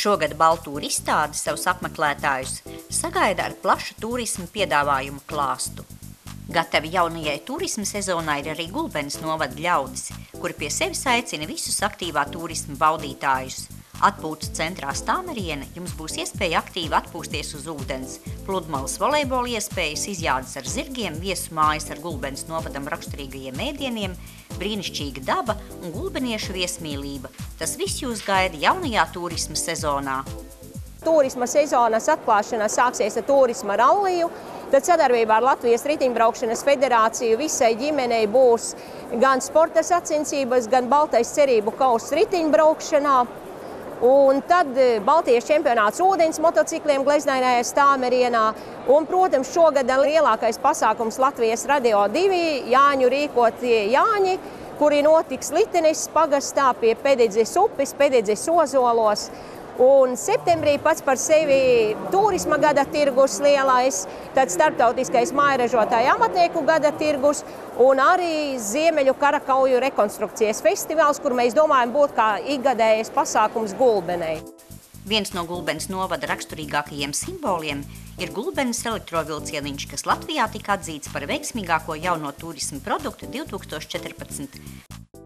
Šogad Baltūra izstāde savus apmeklētājus sagaida ar plašu turismu piedāvājumu klāstu. Gatavi jaunajai turisma sezonai ir arī Gulbenes novada ļaudis, kuri pie sevis aicina visus aktīvā turisma baudītājus. Atpūtas centrā Stāmeriene jums būs iespēja aktīvi atpūsties uz ūdens, pludmales volejbola iespējas, izjādes ar zirgiem, viesu mājas ar Gulbenes novadam raksturīgajiem ēdieniem, brīnišķīga daba un gulbeniešu viesmīlība. Tas viss jūs gaida jaunajā turisma sezonā. Turisma sezonas atklāšana sāksies ar turisma ralliju, tad sadarbībā ar Latvijas riteņbraukšanas federāciju visai ģimenei būs gan sporta sacensības, gan Baltais cerību kauss riteņbraukšanā. Un tad Baltijas čempionāts ūdens motocikliem Gleznainajā Stāmerienā. Un, protams, šogad lielākais pasākums Latvijas Radio 2 Jāņu rīkotie Jāņi, kuri notiks Litenes pagastā pie Pededzes upes, Pededzes ozolos. Un septembrī pats par sevi turisma gada tirgus lielais, tad starptautiskais mājražotāju amatnieku gada tirgus un arī Ziemeļu karakauju rekonstrukcijas festivāls, kur mēs domājam būt kā ikgadējais pasākums Gulbenei. Viens no Gulbenes novada raksturīgākajiem simboliem ir Gulbenes elektrovilcieniņš, kas Latvijā tika atzīts par veiksmīgāko jauno turisma produktu 2014.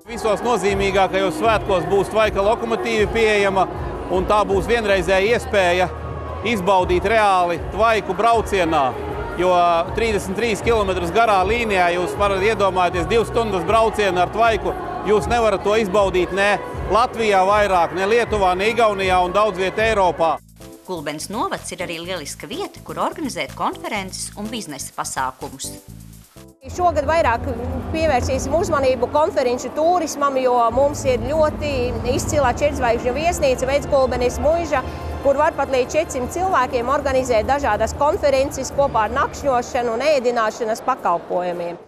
Visos nozīmīgākajos svētkos būs tvaika lokomotīva pieejama, un tā būs vienreizēja iespēja izbaudīt reāli tvaiku braucienā, jo 33 km garā līnijā jūs varat iedomāties 2 stundas braucienu ar tvaiku. Jūs nevarat to izbaudīt ne Latvijā vairāk, ne Lietuvā, ne Igaunijā un daudz viet Eiropā. Gulbenes novads ir arī lieliska vieta, kur organizēt konferences un biznesa pasākumus. Šogad vairāk pievērsīsim uzmanību konferenču turismam, jo mums ir ļoti izcilā 4-zvaigžņu viesnīca Vecgulbenes muiža, kur var pat līdz 400 cilvēkiem organizēt dažādas konferences kopā ar nakšņošanu un ēdināšanas pakalpojumiem.